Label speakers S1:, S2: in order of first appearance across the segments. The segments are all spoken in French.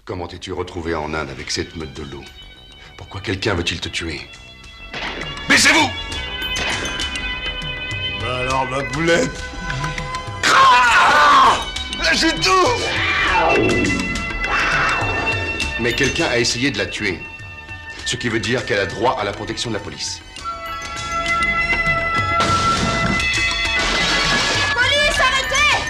S1: Comment t'es-tu retrouvé en Inde avec cette meute de loups? Pourquoi quelqu'un veut-il te tuer? Baissez-vous!
S2: Bah alors, ma poulette!
S1: Lâchez tout! Mais quelqu'un a essayé de la tuer. Ce qui veut dire qu'elle a droit à la protection de la police.
S3: Police, arrêtez!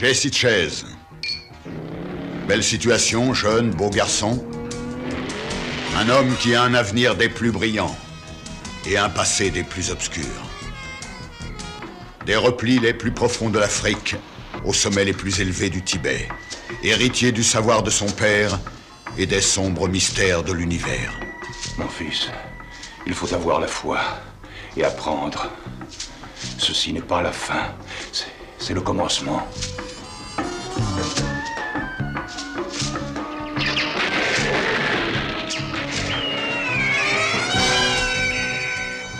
S4: Jesse Chase. Belle situation, jeune, beau garçon. Un homme qui a un avenir des plus brillants et un passé des plus obscurs. Des replis les plus profonds de l'Afrique aux sommets les plus élevés du Tibet. Héritier du savoir de son père et des sombres mystères de l'univers.
S5: Mon fils, il faut avoir la foi et apprendre. Ceci n'est pas la fin, c'est le commencement.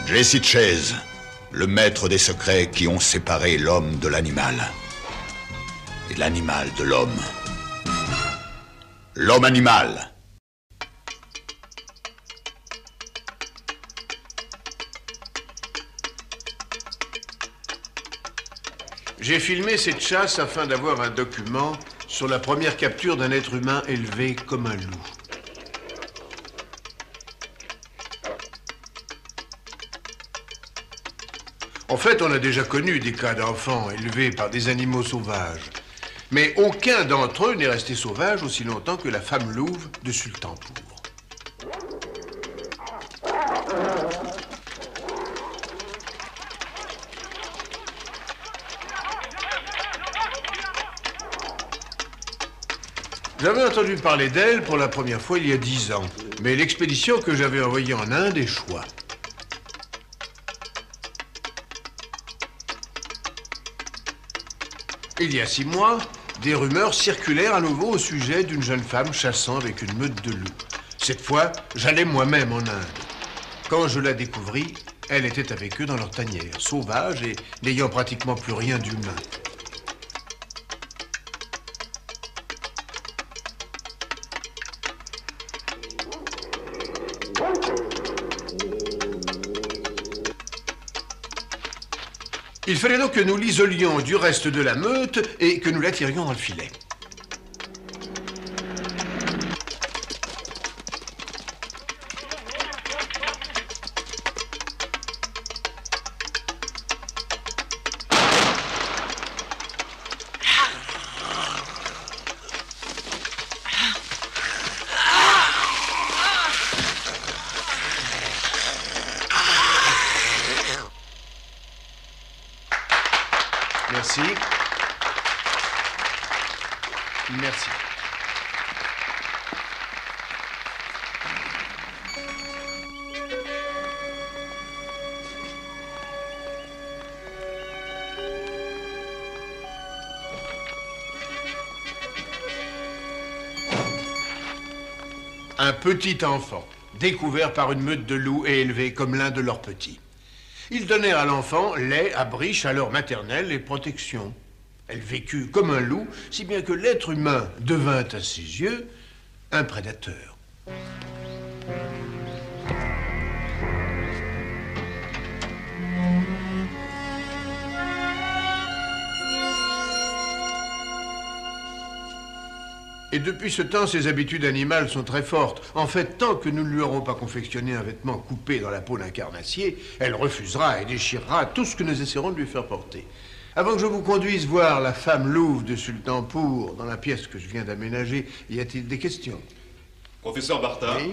S4: Jesse Chase, le maître des secrets qui ont séparé l'homme de l'animal. Et l'animal de l'homme. L'homme-animal.
S2: J'ai filmé cette chasse afin d'avoir un document sur la première capture d'un être humain élevé comme un loup. En fait, on a déjà connu des cas d'enfants élevés par des animaux sauvages. Mais aucun d'entre eux n'est resté sauvage aussi longtemps que la femme louve de Sultanpur. J'avais entendu parler d'elle pour la première fois il y a 10 ans. Mais l'expédition que j'avais envoyée en Inde échoua. Il y a 6 mois, des rumeurs circulèrent à nouveau au sujet d'une jeune femme chassant avec une meute de loups. Cette fois, j'allais moi-même en Inde. Quand je la découvris, elle était avec eux dans leur tanière, sauvage et n'ayant pratiquement plus rien d'humain. Il fallait donc que nous l'isolions du reste de la meute et que nous la tirions dans le filet. Merci. Merci. Un petit enfant, découvert par une meute de loups et élevé comme l'un de leurs petits. Ils donnèrent à l'enfant lait, abri, chaleur maternelle et protection. Elle vécut comme un loup, si bien que l'être humain devint à ses yeux un prédateur. Et depuis ce temps, ses habitudes animales sont très fortes. En fait, tant que nous ne lui aurons pas confectionné un vêtement coupé dans la peau d'un carnassier, elle refusera et déchirera tout ce que nous essaierons de lui faire porter. Avant que je vous conduise voir la femme louve de Sultanpour dans la pièce que je viens d'aménager, y a-t-il des questions?
S6: Professeur Bartha.
S2: Oui.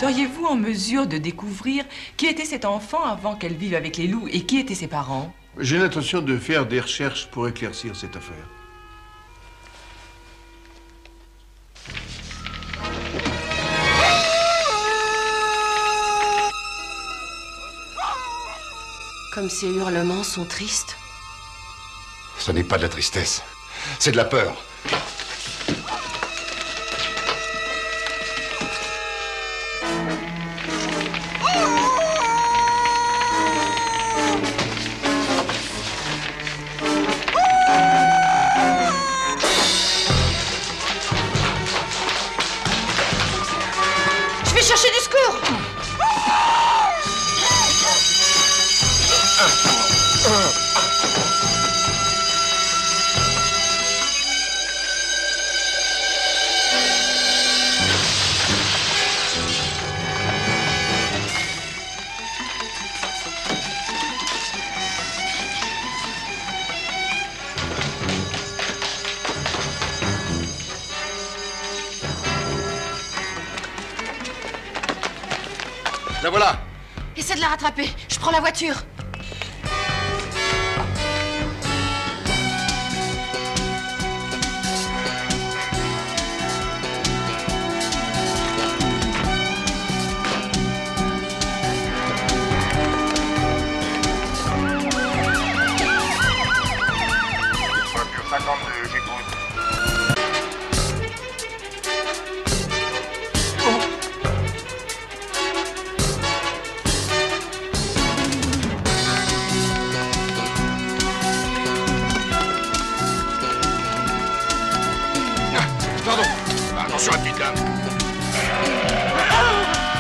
S7: Seriez-vous en mesure de découvrir qui était cet enfant avant qu'elle vive avec les loups et qui étaient ses parents?
S2: J'ai l'intention de faire des recherches pour éclaircir cette affaire.
S3: Comme ces hurlements sont tristes.
S1: Ce n'est pas de la tristesse, c'est de la peur.
S3: Je vais chercher du secours.
S1: La voilà.
S3: Essaie de la rattraper. Je prends la voiture.
S8: Voiture 52, j'écoute.
S1: Pardon. Attention à la petite dame.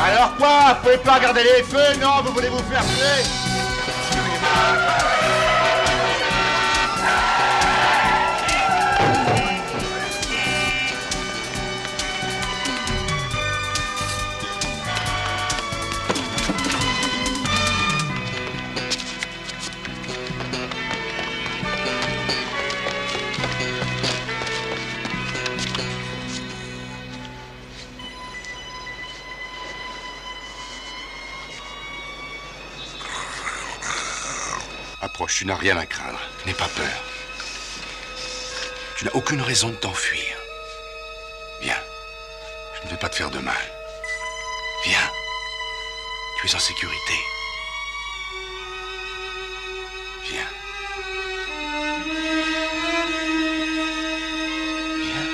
S9: Alors quoi? Vous pouvez pas regarder les feux? Non, vous voulez vous faire tuer?
S1: Approche, tu n'as rien à craindre. N'aie pas peur. Tu n'as aucune raison de t'enfuir. Viens. Je ne vais pas te faire de mal. Viens. Tu es en sécurité. Viens. Viens.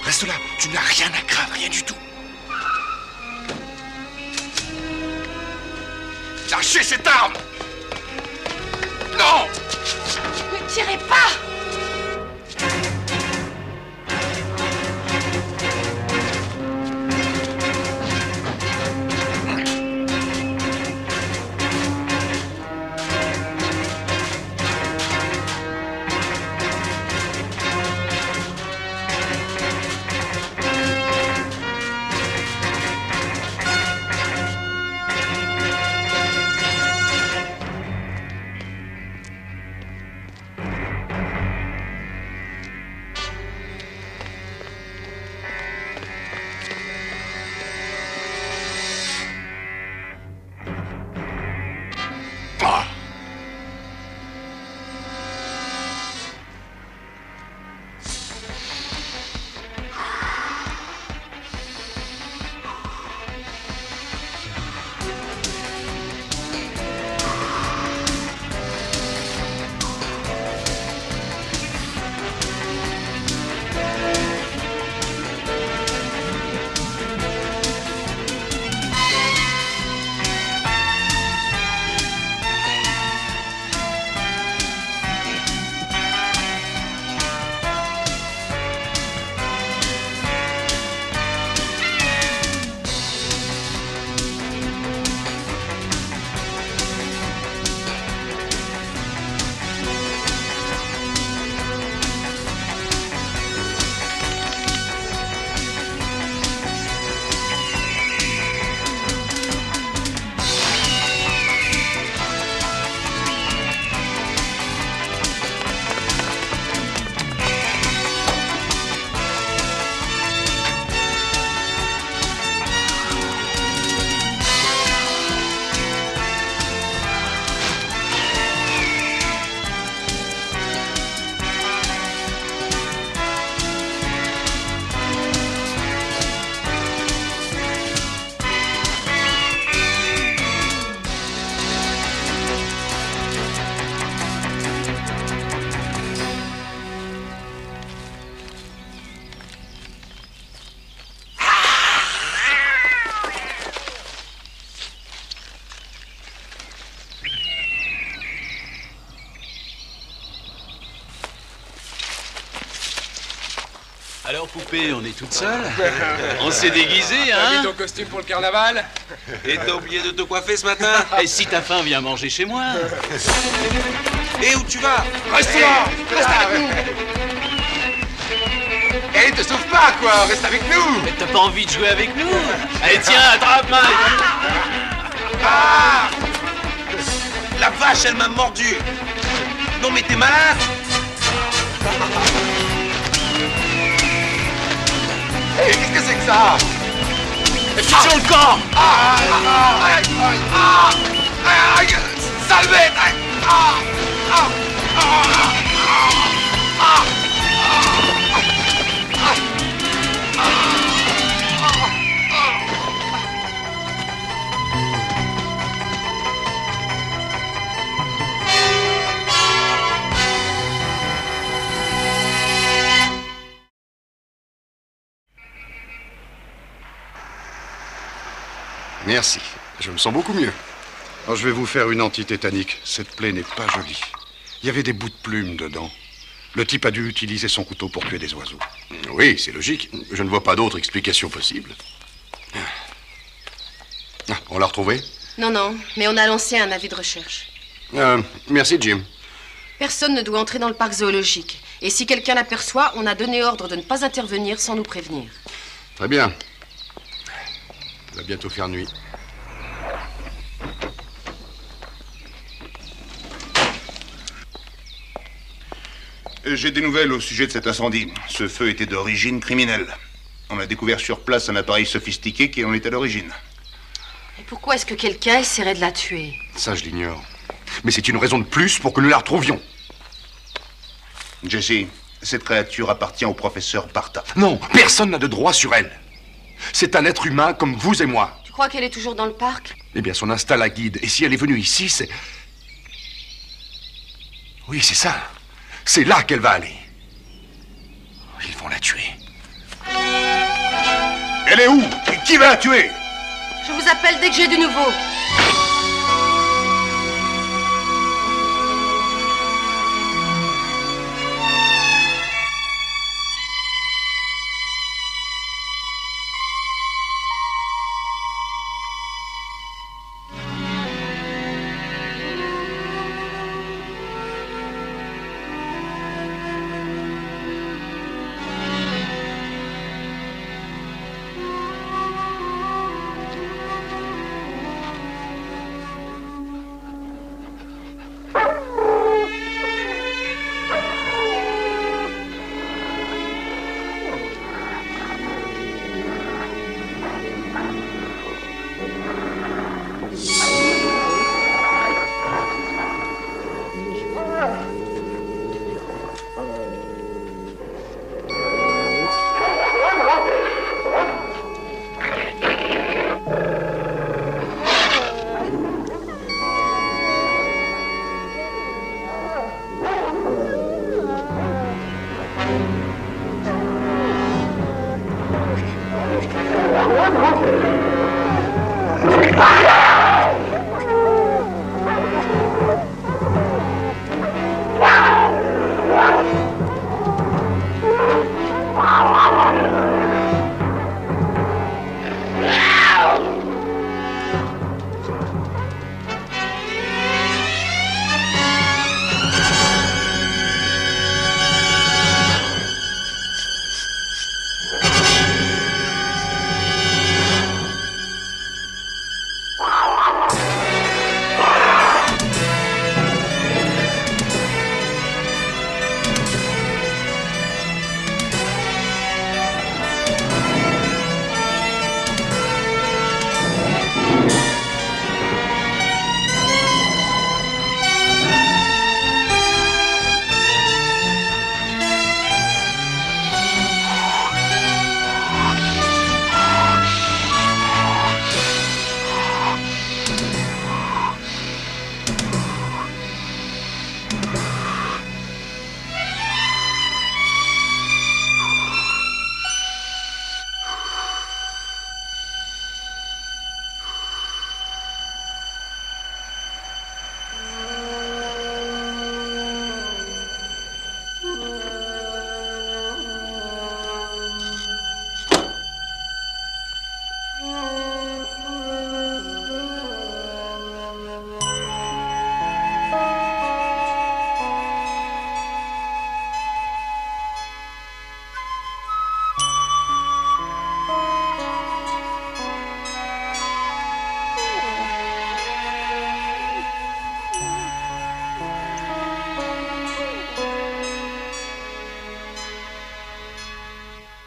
S1: Reste là, tu n'as rien à craindre, rien du tout. Lâchez cette arme! Non!
S3: Ne tirez pas!
S10: Alors, poupée, on est toute seule? On s'est déguisé, hein?
S11: T'as mis ton costume pour le carnaval?
S10: Et t'as oublié de te coiffer ce matin? Et si t'as faim, viens manger chez moi. Et où tu vas?
S11: Reste là! Reste avec nous! Hé, te sauve pas, quoi! Reste avec nous!
S10: Mais t'as pas envie de jouer avec nous? Allez, tiens, attrape, Mike!
S11: Ah!
S10: La vache, elle m'a mordu! Non, mais t'es malade!
S11: Hé, qu'est-ce que c'est que ça?
S10: Fichons le camp!
S11: Sale bête!
S1: Merci. Je me sens beaucoup mieux.
S12: Alors, je vais vous faire une antitétanique. Cette plaie n'est pas jolie. Il y avait des bouts de plumes dedans. Le type a dû utiliser son couteau pour tuer des oiseaux.
S1: Oui, c'est logique. Je ne vois pas d'autre explication possible. Ah, on l'a retrouvé?
S3: Non, non, mais on a lancé un avis de recherche.
S1: Merci, Jim.
S3: Personne ne doit entrer dans le parc zoologique. Et si quelqu'un l'aperçoit, on a donné ordre de ne pas intervenir sans nous prévenir.
S1: Très bien. Il va bientôt faire nuit.
S5: J'ai des nouvelles au sujet de cet incendie. Ce feu était d'origine criminelle. On a découvert sur place un appareil sophistiqué qui en est à l'origine.
S3: Et pourquoi est-ce que quelqu'un essaierait de la tuer?
S1: Ça, je l'ignore. Mais c'est une raison de plus pour que nous la retrouvions.
S5: Jesse, cette créature appartient au professeur Barta.
S1: Non, personne n'a de droit sur elle. C'est un être humain comme vous et moi.
S3: Tu crois qu'elle est toujours dans le parc?
S1: Eh bien, son instinct la guide. Et si elle est venue ici, c'est... Oui, c'est ça. C'est là qu'elle va aller. Ils vont la tuer.
S5: Elle est où? Et qui va la tuer?
S3: Je vous appelle dès que j'ai du nouveau.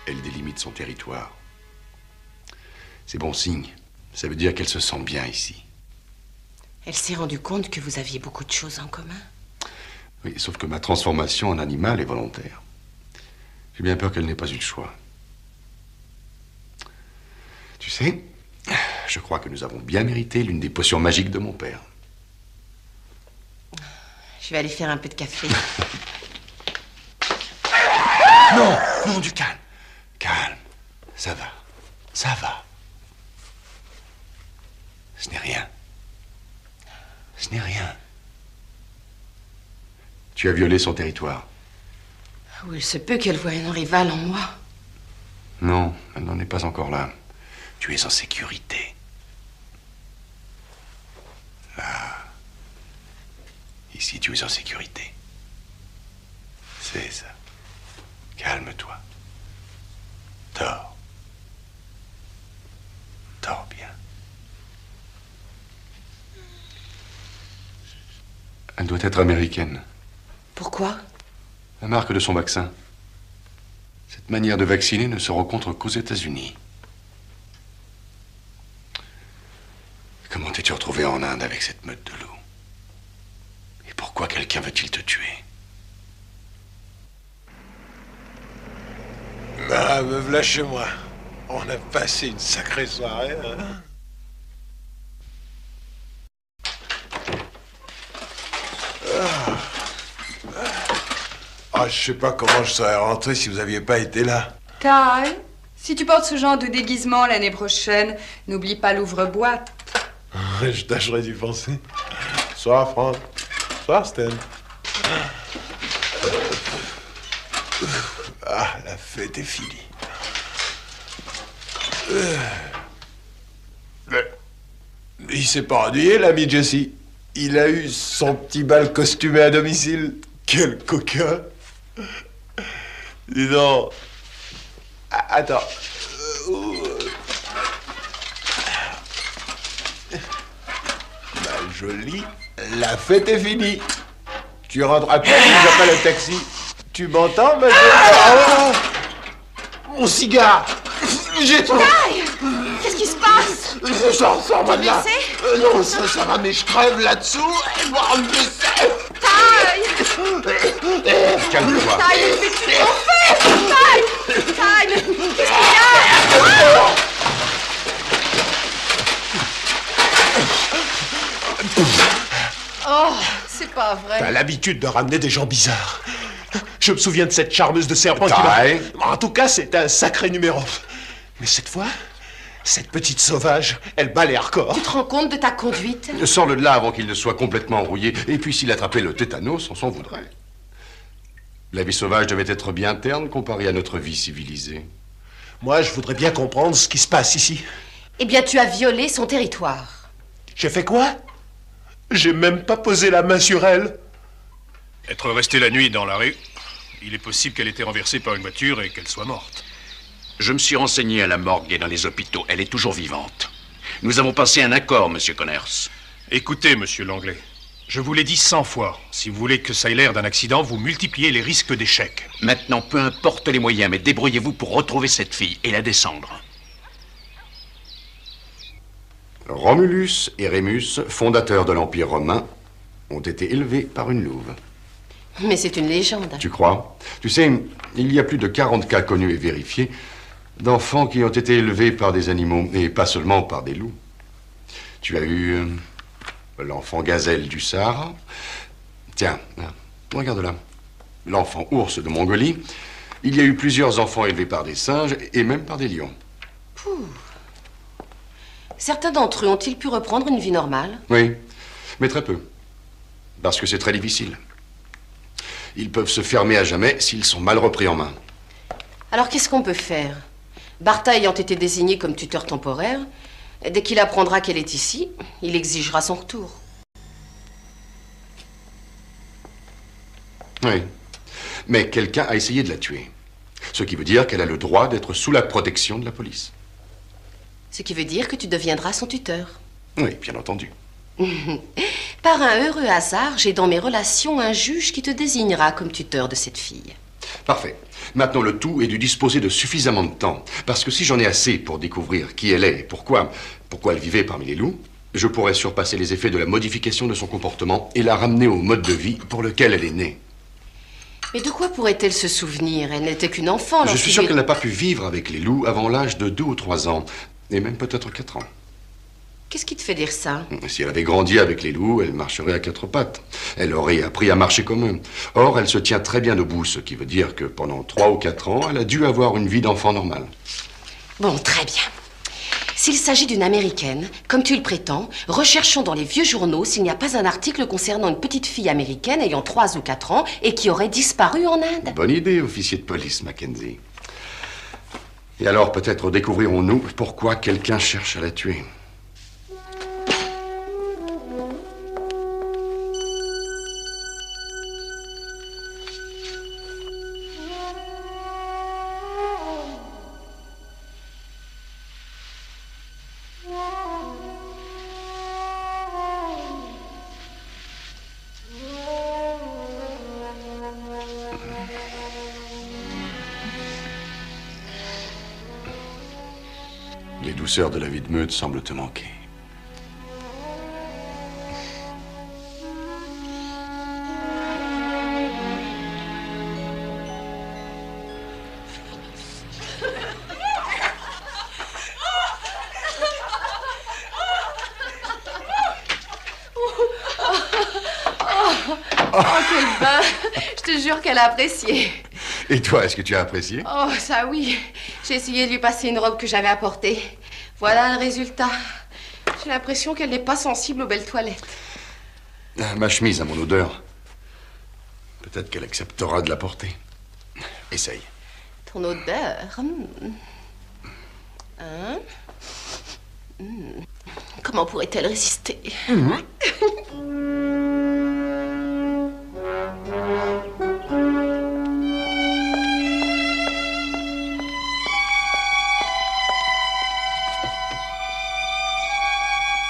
S1: elle délimite son territoire. C'est bon signe. Ça veut dire qu'elle se sent bien ici.
S3: Elle s'est rendue compte que vous aviez beaucoup de choses en commun.
S1: Oui, sauf que ma transformation en animal est volontaire. J'ai bien peur qu'elle n'ait pas eu le choix. Tu sais, je crois que nous avons bien mérité l'une des potions magiques de mon père.
S3: Je vais aller faire un peu de café.
S1: Non, non, du calme. Calme. Ça va. Ça va. Ce n'est rien. Ce n'est rien. Tu as violé son territoire.
S3: Oh, il se peut qu'elle voie un rival en moi.
S1: Non, elle n'en est pas encore là. Tu es en sécurité. Là. Ici, tu es en sécurité. C'est ça. Calme-toi. Dors. Dors bien. Elle doit être américaine.
S3: Pourquoi?
S1: La marque de son vaccin. Cette manière de vacciner ne se rencontre qu'aux États-Unis. Comment t'es-tu retrouvé en Inde avec cette meute de loups? Et pourquoi quelqu'un veut-il te tuer?
S2: Bah, me voilà chez moi. On a passé une sacrée soirée, hein? Ah, je sais pas comment je serais rentré si vous aviez pas été là.
S13: Ty, si tu portes ce genre de déguisement l'année prochaine, n'oublie pas l'ouvre-boîte.
S2: Je tâcherai d'y penser. Soir, Franck. Soir, Stan. Ah, la fête est finie. Il s'est pas ennuyé, l'ami Jesse. Il a eu son petit bal costumé à domicile. Quel coquin. Dis donc. Attends. Ma jolie, la fête est finie. Tu rentres à pied, j'appelle un taxi. Tu m'entends, ma jolie? Mon cigare. J'ai trop...
S3: Qu'est-ce qui se passe?
S2: Sors-moi de là.
S3: Blessé?
S2: Non, ça va, mais je crève là-dessous. Et moi, on me blessait.
S1: Calme-toi.
S13: Ty, mais qu'est-ce qu'on fait? Ty, mais qu'est-ce qu'il y a? Oh, c'est pas vrai.
S2: T'as l'habitude de ramener des gens bizarres. Je me souviens de cette charmeuse de serpent qui m'a... En tout cas, c'est un sacré numéro. Mais cette fois, cette petite sauvage, elle bat les hardcore.
S3: Tu te rends compte de ta conduite?
S1: Sors-le de là avant qu'il ne soit complètement rouillé. Et puis s'il attrapait le tétanos, on s'en voudrait. La vie sauvage devait être bien terne comparée à notre vie civilisée.
S2: Moi, je voudrais bien comprendre ce qui se passe ici.
S3: Eh bien, tu as violé son territoire.
S2: J'ai fait quoi? J'ai même pas posé la main sur elle.
S5: Être restée la nuit dans la rue, il est possible qu'elle ait été renversée par une voiture et qu'elle soit morte.
S10: Je me suis renseigné à la morgue et dans les hôpitaux. Elle est toujours vivante. Nous avons passé un accord, monsieur Connors.
S5: Écoutez, monsieur Langlais, je vous l'ai dit 100 fois. Si vous voulez que ça ait l'air d'un accident, vous multipliez les risques d'échec.
S10: Maintenant, peu importe les moyens, mais débrouillez-vous pour retrouver cette fille et la descendre.
S1: Romulus et Rémus, fondateurs de l'Empire romain, ont été élevés par une louve.
S3: Mais c'est une légende.
S1: Tu crois? Tu sais, il y a plus de 40 cas connus et vérifiés d'enfants qui ont été élevés par des animaux, et pas seulement par des loups. Tu as eu l'enfant gazelle du Sahara. Tiens, regarde là. L'enfant ours de Mongolie. Il y a eu plusieurs enfants élevés par des singes et même par des lions.
S3: Pouh. Certains d'entre eux ont-ils pu reprendre une vie normale?
S1: Oui, mais très peu. Parce que c'est très difficile. Ils peuvent se fermer à jamais s'ils sont mal repris en main.
S3: Alors qu'est-ce qu'on peut faire? Bartha ayant été désigné comme tuteur temporaire, dès qu'il apprendra qu'elle est ici, il exigera son retour.
S1: Oui, mais quelqu'un a essayé de la tuer. Ce qui veut dire qu'elle a le droit d'être sous la protection de la police.
S3: Ce qui veut dire que tu deviendras son tuteur.
S1: Oui, bien entendu.
S3: Par un heureux hasard, j'ai dans mes relations un juge qui te désignera comme tuteur de cette fille.
S1: Parfait. Maintenant, le tout est de disposer de suffisamment de temps. Parce que si j'en ai assez pour découvrir qui elle est et pourquoi elle vivait parmi les loups, je pourrais surpasser les effets de la modification de son comportement et la ramener au mode de vie pour lequel elle est née.
S3: Mais de quoi pourrait-elle se souvenir? Elle n'était qu'une enfant.
S1: Je suis sûr qu'elle n'a pas pu vivre avec les loups avant l'âge de 2 ou 3 ans. Et même peut-être 4 ans.
S3: Qu'est-ce qui te fait dire ça?
S1: Si elle avait grandi avec les loups, elle marcherait à 4 pattes. Elle aurait appris à marcher comme eux. Or, elle se tient très bien debout, ce qui veut dire que pendant 3 ou 4 ans, elle a dû avoir une vie d'enfant normale.
S3: Bon, très bien. S'il s'agit d'une Américaine, comme tu le prétends, recherchons dans les vieux journaux s'il n'y a pas un article concernant une petite fille américaine ayant 3 ou 4 ans et qui aurait disparu en Inde.
S1: Bonne idée, officier de police, Mackenzie. Et alors, peut-être découvrirons-nous pourquoi quelqu'un cherche à la tuer. Les douceurs de la vie de meute semblent te manquer.
S3: Oh, quel bain! Je te jure qu'elle a apprécié.
S1: Et toi, est-ce que tu as apprécié?
S3: Oh, ça oui. J'ai essayé de lui passer une robe que j'avais apportée. Voilà le résultat. J'ai l'impression qu'elle n'est pas sensible aux belles toilettes.
S1: Ma chemise a mon odeur. Peut-être qu'elle acceptera de la porter. Essaye.
S3: Ton odeur. Hein? Comment pourrait-elle résister?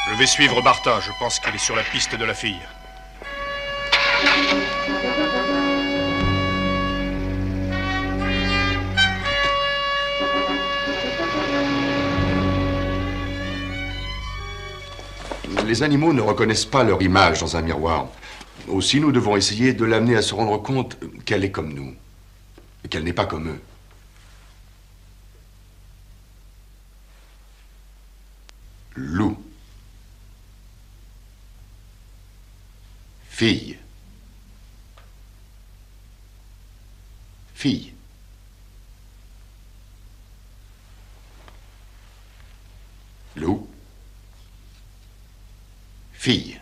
S6: Je vais suivre Bartha. Je pense qu'il est sur la piste de la fille.
S1: Les animaux ne reconnaissent pas leur image dans un miroir. Aussi, nous devons essayer de l'amener à se rendre compte qu'elle est comme nous, et qu'elle n'est pas comme eux. Loup. Fille. Fille. Loup. Fille.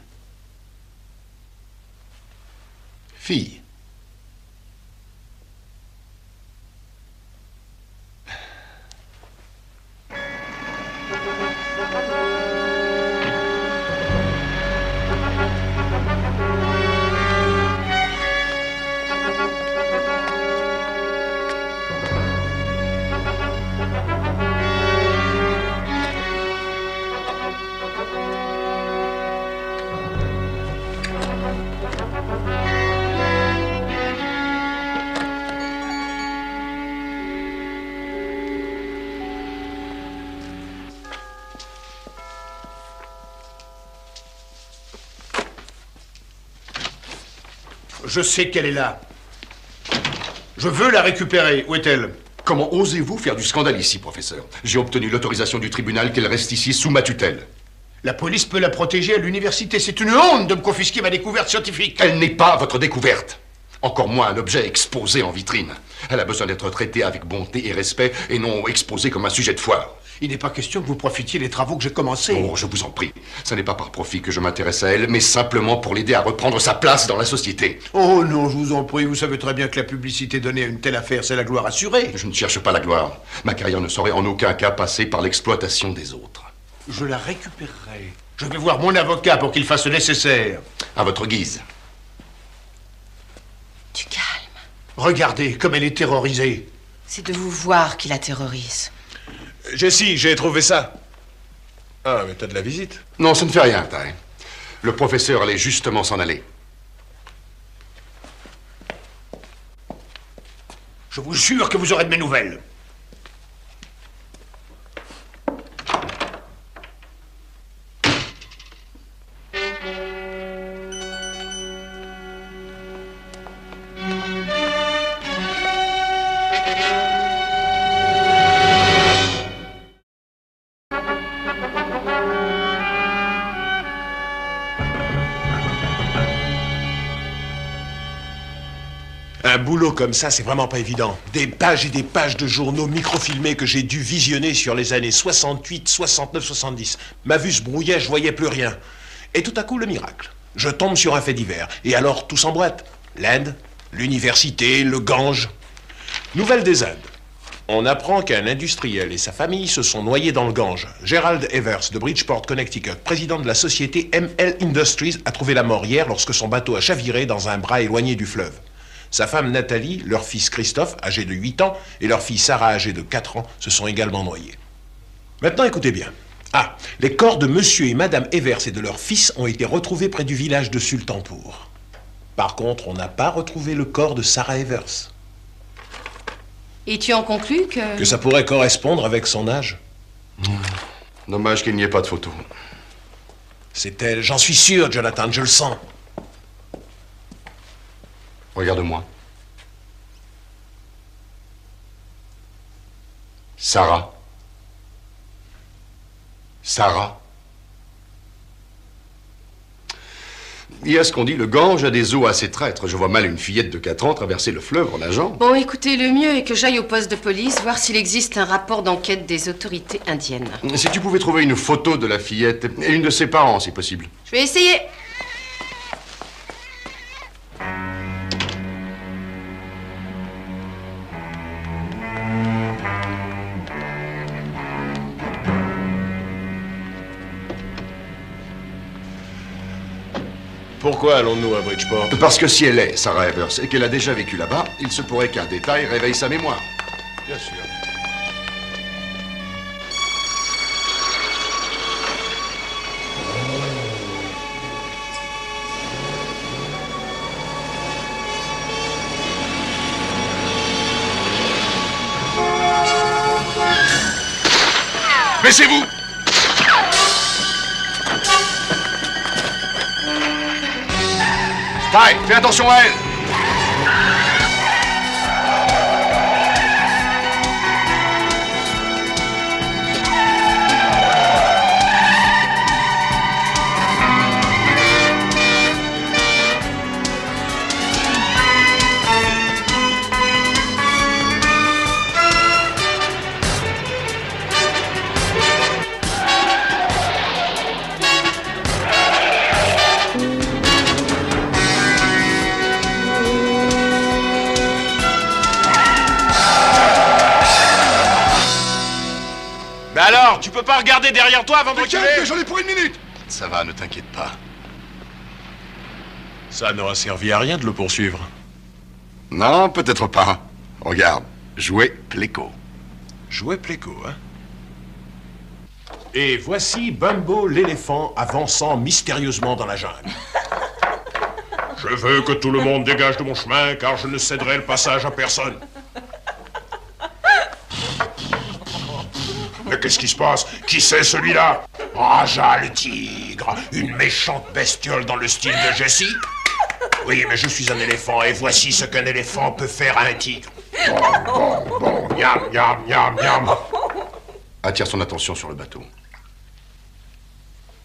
S1: Fille.
S2: Je sais qu'elle est là. Je veux la récupérer. Où est-elle?
S1: Comment osez-vous faire du scandale ici, professeur? J'ai obtenu l'autorisation du tribunal qu'elle reste ici sous ma tutelle.
S2: La police peut la protéger à l'université. C'est une honte de me confisquer ma découverte scientifique.
S1: Elle n'est pas votre découverte. Encore moins un objet exposé en vitrine. Elle a besoin d'être traitée avec bonté et respect et non exposée comme un sujet de foire.
S2: Il n'est pas question que vous profitiez des travaux que j'ai commencés.
S1: Oh, je vous en prie. Ce n'est pas par profit que je m'intéresse à elle, mais simplement pour l'aider à reprendre sa place dans la société.
S2: Oh non, je vous en prie. Vous savez très bien que la publicité donnée à une telle affaire, c'est la gloire assurée.
S1: Je ne cherche pas la gloire. Ma carrière ne saurait en aucun cas passer par l'exploitation des autres.
S2: Je la récupérerai. Je vais voir mon avocat pour qu'il fasse le nécessaire.
S1: À votre guise.
S3: Tu calmes.
S2: Regardez comme elle est terrorisée.
S3: C'est de vous voir qui la terrorise.
S6: Jessie, j'ai trouvé ça. Ah, mais t'as de la visite.
S1: Non, ça ne fait rien, Ty. Le professeur allait justement s'en aller.
S2: Je vous jure que vous aurez de mes nouvelles.
S6: Un boulot comme ça, c'est vraiment pas évident. Des pages et des pages de journaux microfilmés que j'ai dû visionner sur les années 68, 69, 70. Ma vue se brouillait, je voyais plus rien. Et tout à coup, le miracle. Je tombe sur un fait divers. Et alors, tout s'emboîte. L'Inde, l'université, le Gange. Nouvelle des Indes. On apprend qu'un industriel et sa famille se sont noyés dans le Gange. Gerald Evers, de Bridgeport, Connecticut, président de la société ML Industries, a trouvé la mort hier lorsque son bateau a chaviré dans un bras éloigné du fleuve. Sa femme Nathalie, leur fils Christophe, âgé de 8 ans, et leur fille Sarah, âgée de 4 ans, se sont également noyés. Maintenant, écoutez bien. Ah, les corps de monsieur et madame Evers et de leur fils ont été retrouvés près du village de Sultanpur. Par contre, on n'a pas retrouvé le corps de Sarah Evers.
S3: Et tu en conclus que...
S6: Que ça pourrait correspondre avec son âge.
S1: Dommage qu'il n'y ait pas de photo.
S6: C'est elle, j'en suis sûr, Jonathan, je le sens.
S1: Regarde-moi. Sarah. Sarah. Il y a ce qu'on dit, le Gange a des eaux assez traîtres. Je vois mal une fillette de 4 ans traverser le fleuve en nageant.
S3: Bon, écoutez, le mieux est que j'aille au poste de police voir s'il existe un rapport d'enquête des autorités indiennes.
S1: Si tu pouvais trouver une photo de la fillette et une de ses parents, si possible.
S3: Je vais essayer.
S6: Pourquoi allons-nous à Bridgeport?
S1: Parce que si elle est Sarah Evers et qu'elle a déjà vécu là-bas, il se pourrait qu'un détail réveille sa mémoire.
S6: Bien sûr.
S11: Baissez-vous!
S1: Ty, fais attention à elle!
S6: Mais alors, tu peux pas regarder derrière toi avant de reculer?
S1: J'en ai pour 1 minute! Ça va, ne t'inquiète pas.
S6: Ça n'aura servi à rien de le poursuivre.
S1: Non, peut-être pas. Regarde, jouer Pléco.
S6: Jouer Pléco, hein? Et voici Bumbo l'éléphant avançant mystérieusement dans la jungle. Je veux que tout le monde dégage de mon chemin, car je ne céderai le passage à personne. Mais qu'est-ce qui se passe? Qui c'est celui-là? Raja le tigre, une méchante bestiole dans le style de Jessie? Oui, mais je suis un éléphant, et voici ce qu'un éléphant peut faire à un tigre. Bon, miam, miam, miam, miam.
S1: Attire son attention sur le bateau.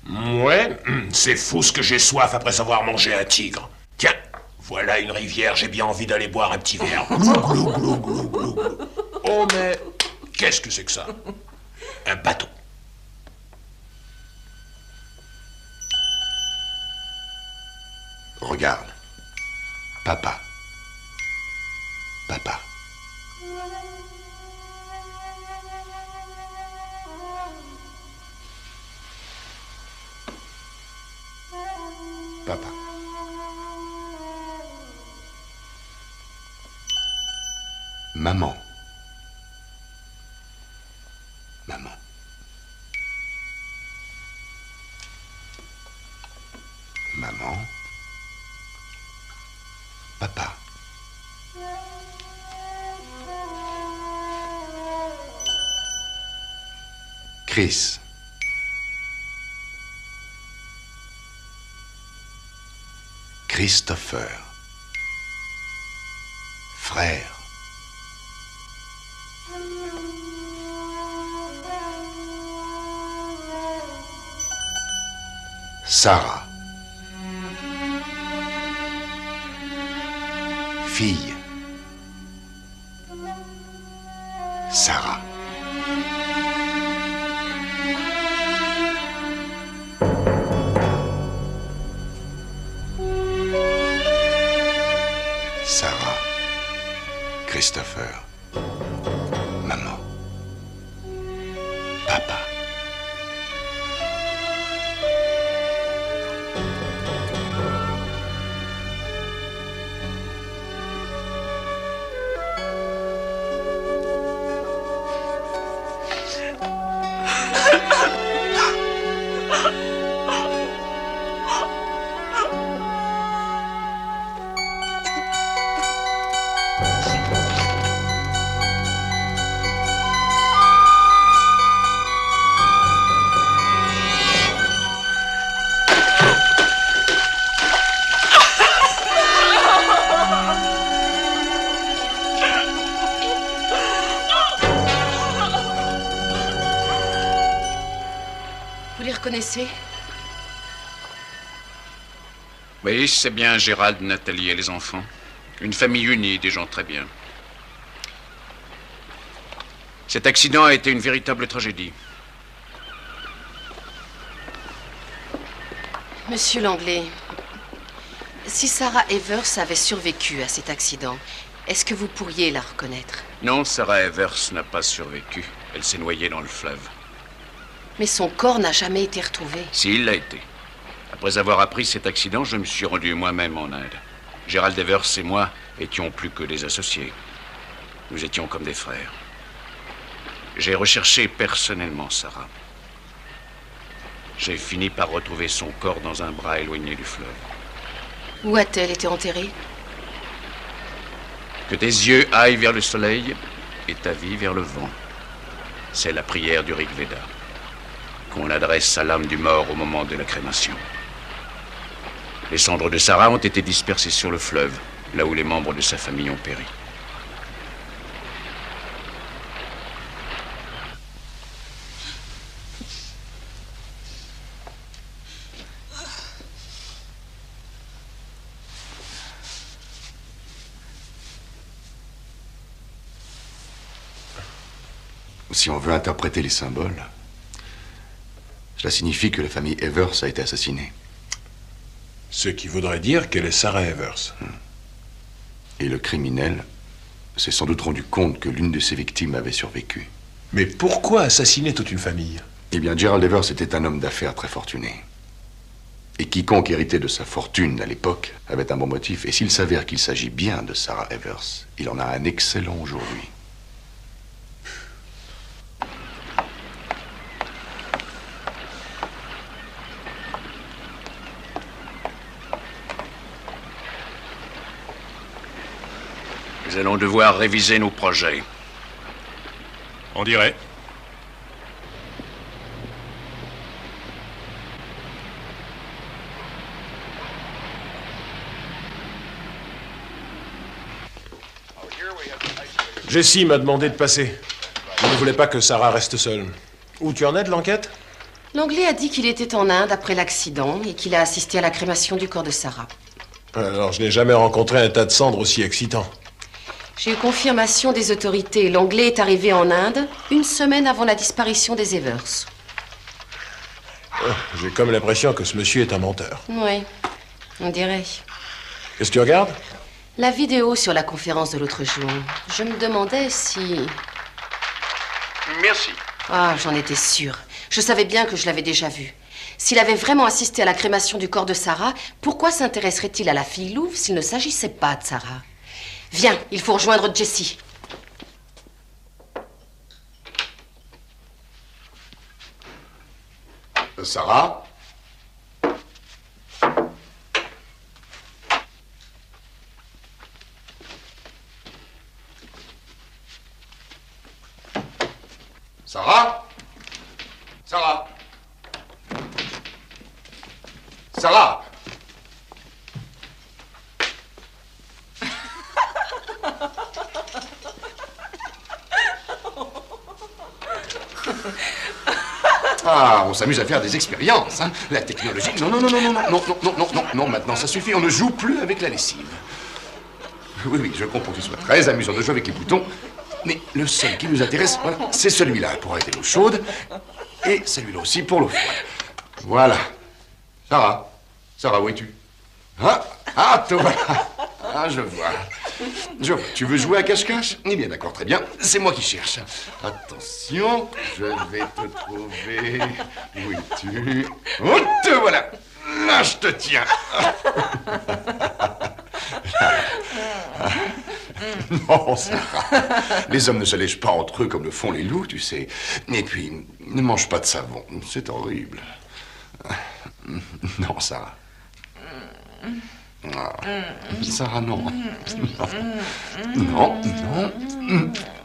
S6: Ouais, c'est fou ce que j'ai soif après avoir mangé un tigre. Tiens, voilà une rivière, j'ai bien envie d'aller boire un petit verre. Glou, glou, glou, glou, glou, glou. Oh, mais qu'est-ce que c'est que ça? Un bateau.
S1: Regarde. Papa. Papa. Papa. Maman. Maman. Maman. Papa. Chris. Christopher. Frère. Sarah. Fille. Sarah. Sarah. Christopher. Maman. Papa.
S3: Vous les reconnaissez?
S5: Oui, c'est bien Gérald, Nathalie et les enfants. Une famille unie, des gens très bien. Cet accident a été une véritable tragédie.
S3: Monsieur Langlais, si Sarah Evers avait survécu à cet accident, est-ce que vous pourriez la reconnaître?
S5: Non, Sarah Evers n'a pas survécu. Elle s'est noyée dans le fleuve.
S3: Mais son corps n'a jamais été retrouvé.
S5: Si, il l'a été. Après avoir appris cet accident, je me suis rendu moi-même en Inde. Gérald Evers et moi étions plus que des associés. Nous étions comme des frères. J'ai recherché personnellement Sarah. J'ai fini par retrouver son corps dans un bras éloigné du fleuve.
S3: Où a-t-elle été enterrée?
S5: Que tes yeux aillent vers le soleil et ta vie vers le vent. C'est la prière du Rig Veda, qu'on adresse à l'âme du mort au moment de la crémation. Les cendres de Sarah ont été dispersées sur le fleuve, là où les membres de sa famille ont péri.
S1: Si on veut interpréter les symboles, cela signifie que la famille Evers a été assassinée.
S6: Ce qui voudrait dire qu'elle est Sarah Evers.
S1: Et le criminel s'est sans doute rendu compte que l'une de ses victimes avait survécu.
S6: Mais pourquoi assassiner toute une famille?
S1: Eh bien, Gerald Evers était un homme d'affaires très fortuné. Et quiconque héritait de sa fortune à l'époque avait un bon motif. Et s'il s'avère qu'il s'agit bien de Sarah Evers, il en a un excellent aujourd'hui.
S5: Nous allons devoir réviser nos projets.
S6: On dirait. Jessie m'a demandé de passer. Je ne voulais pas que Sarah reste seule. Où tu en es de l'enquête?
S3: Langlais a dit qu'il était en Inde après l'accident et qu'il a assisté à la crémation du corps de Sarah.
S6: Alors, je n'ai jamais rencontré un tas de cendres aussi excitant.
S3: J'ai eu confirmation des autorités. Langlais est arrivé en Inde une semaine avant la disparition des Evers.
S6: J'ai comme l'impression que ce monsieur est un menteur.
S3: Oui, on dirait.
S6: Qu'est-ce que tu regardes?
S3: La vidéo sur la conférence de l'autre jour. Je me demandais si...
S11: Merci.
S3: Ah, j'en étais sûre. Je savais bien que je l'avais déjà vu. S'il avait vraiment assisté à la crémation du corps de Sarah, pourquoi s'intéresserait-il à la fille louve s'il ne s'agissait pas de Sarah? Viens, il faut rejoindre Jessie.
S1: Sarah? Sarah? Sarah! Sarah! Ah, on s'amuse à faire des expériences, hein. La technologie... Non, non, non, non, non, non, non, non, non, non, non, maintenant ça suffit, on ne joue plus avec la lessive. Oui, oui, je comprends que ce soit très amusant de jouer avec les boutons, mais le seul qui nous intéresse, voilà, c'est celui-là pour arrêter l'eau chaude, et celui-là aussi pour l'eau froide. Voilà. Sarah, Sarah, où es-tu? Ah, toi voilà. Ah, je vois. Je vois. Tu veux jouer à cache-cache? Eh bien, d'accord, très bien. C'est moi qui cherche. Attention, je vais te trouver. Où es-tu? Oh, te voilà. Là, je te tiens. Non, Sarah. Les hommes ne se lèchent pas entre eux comme le font les loups, tu sais. Et puis, ne mange pas de savon. C'est horrible. Non, Sarah. Ah, Sarah, non. Non,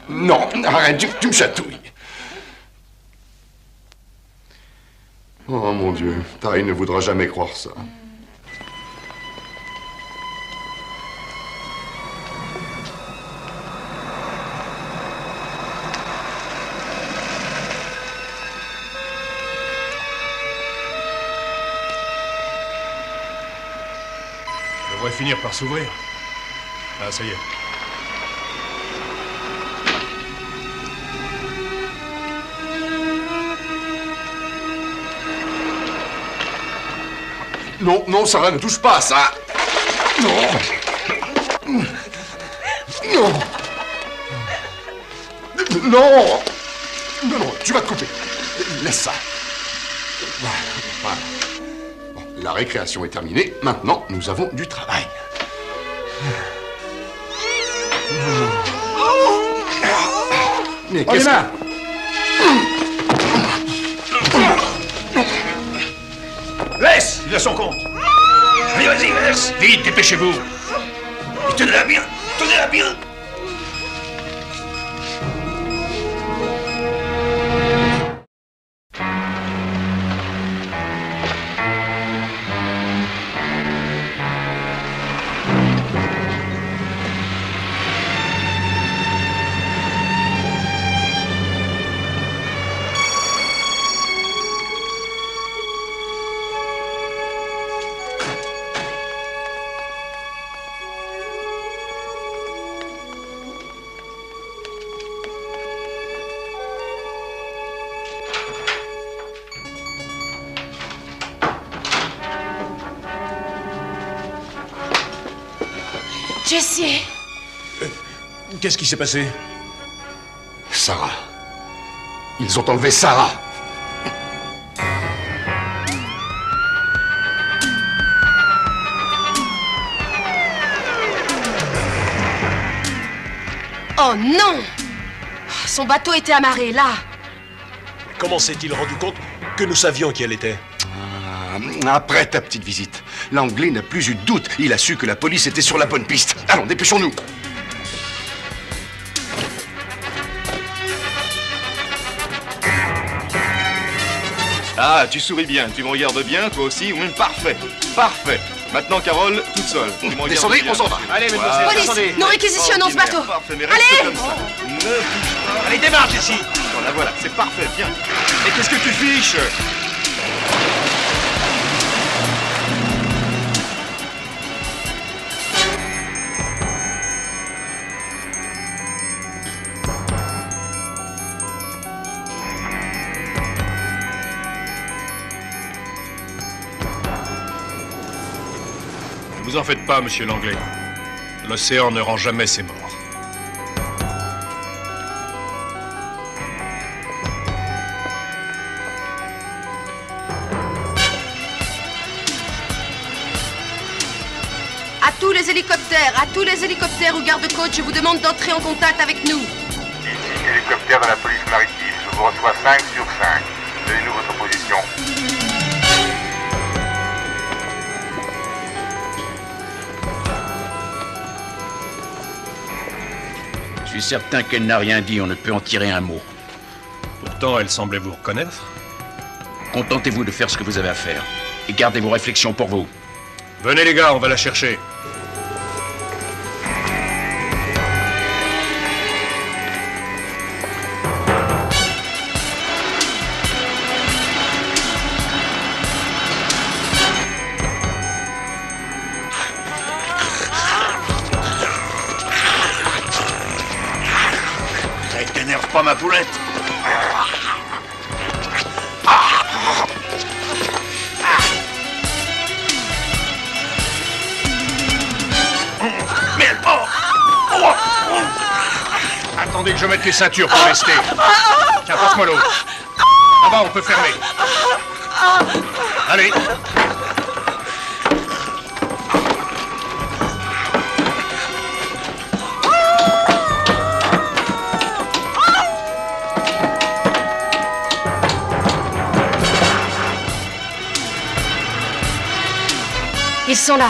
S1: non, non, arrête, tu me chatouilles. Oh, mon Dieu, Taï ne voudra jamais croire ça.
S6: Ça devrait finir par s'ouvrir. Ah, ça y est.
S1: Non, non, Sarah, ne touche pas à ça. Non. Non. Non. Non, non, tu vas te couper. Laisse ça. Voilà. Bon, la récréation est terminée. Maintenant, nous avons du travail. Mais qu'est-ce que...
S14: Laisse! Il a son compte! Allez, vas-y, laisse! Vite, dépêchez-vous! Tenez-la bien! Tenez-la bien!
S3: Jessie!
S6: Qu'est-ce qui s'est passé?
S1: Sarah. Ils ont enlevé Sarah.
S3: Oh non! Son bateau était amarré là.
S6: Comment s'est-il rendu compte que nous savions qui elle était?
S1: Après ta petite visite, l'Anglais n'a plus eu de doute. Il a su que la police était sur la bonne piste. Allons, dépêchons-nous.
S15: Ah, tu souris bien, tu me regardes bien, toi aussi, ou même parfait. Parfait. Maintenant, Carole, toute seule.
S1: Descendez, on s'en va.
S15: Allez,
S3: voilà. Police, nous réquisitionnons ce bateau.
S15: Parfait, mais reste comme ça. Ne bouge pas.
S14: Allez, démarre, Jessie.
S15: Voilà, voilà, c'est parfait, viens. Et qu'est-ce que tu fiches?
S6: Ne vous en faites pas, monsieur l'Anglais. L'océan ne rend jamais ses morts.
S3: À tous les hélicoptères ou gardes-côtes, je vous demande d'entrer en contact avec nous.
S8: Ici, hélicoptère de la police maritime. Je vous reçois 5 sur 5. Donnez-nous votre position.
S5: Je suis certain qu'elle n'a rien dit, on ne peut en tirer un mot.
S6: Pourtant, elle semblait vous reconnaître.
S5: Contentez-vous de faire ce que vous avez à faire. Et gardez vos réflexions pour vous.
S15: Venez les gars, on va la chercher.
S14: T'énerve pas ma poulette.
S15: Mais elle part. Attendez que je mette les ceintures pour rester. Tiens, passe-moi l'eau. Là-bas, on peut fermer. Allez.
S3: Ils sont là.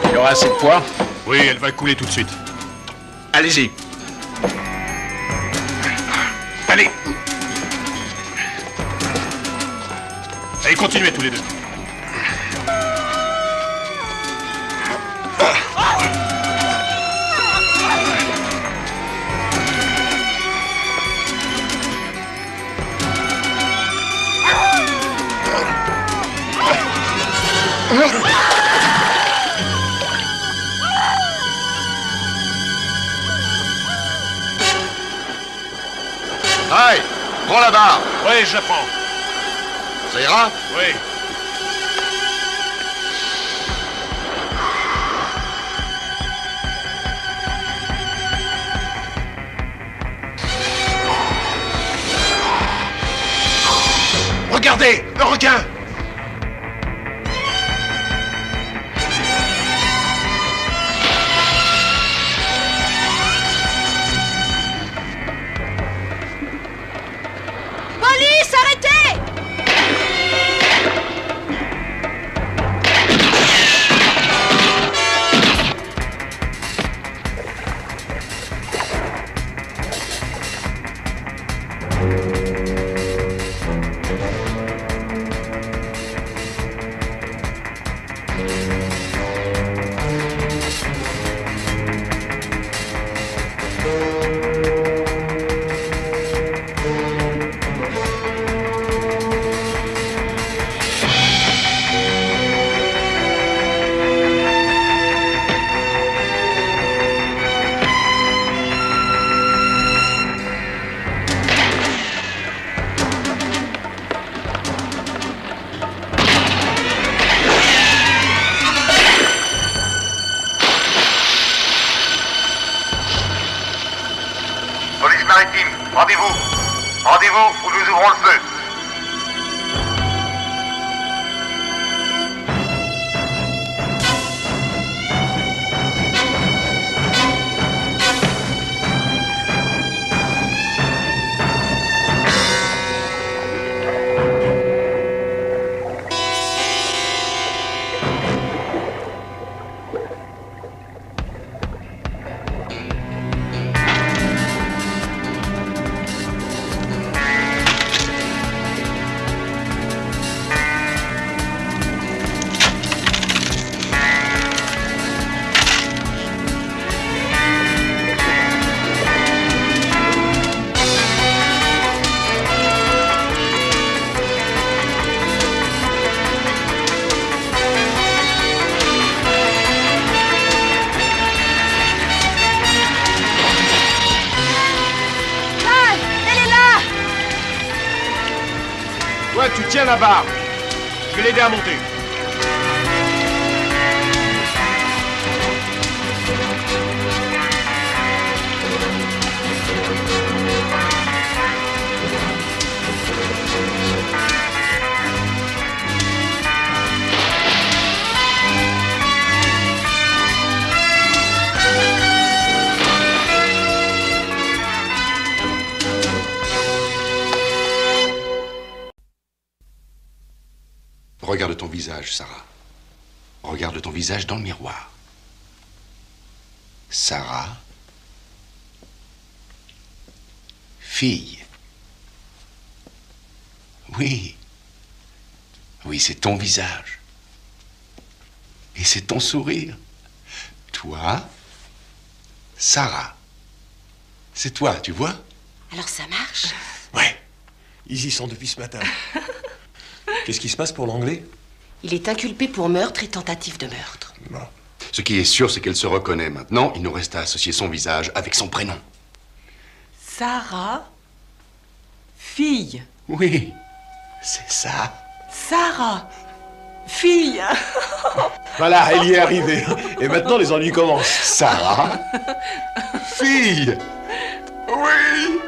S5: Il y aura assez de poids?
S15: Oui, elle va couler tout de suite.
S5: Allez-y.
S15: Allez. Allez, continuez tous les deux.
S1: Aïe, prends la barre.
S15: Oui, je la prends.
S1: Ça ira?
S15: Oui. Regardez, le requin.
S16: Police, arrêtez!
S8: Police maritime, rendez-vous. Rendez-vous ou nous ouvrons le feu.
S15: Ouais, tu tiens la barre. Je vais l'aider à monter.
S1: Regarde ton visage, Sarah. Regarde ton visage dans le miroir. Sarah, Fille. Oui. Oui, c'est ton visage. Et c'est ton sourire. Toi, Sarah. C'est toi, tu vois?
S3: Alors ça marche?
S6: Ouais. Ils y sont depuis ce matin. Qu'est-ce qui se passe pour l'anglais?
S3: Il est inculpé pour meurtre et tentative de meurtre.
S6: Bon.
S1: Ce qui est sûr, c'est qu'elle se reconnaît maintenant. Il nous reste à associer son visage avec son prénom.
S7: Sarah, fille.
S1: Oui, c'est ça.
S7: Sarah, fille.
S6: Voilà, elle y est arrivée. Et maintenant, les ennuis commencent.
S1: Sarah, fille. Oui.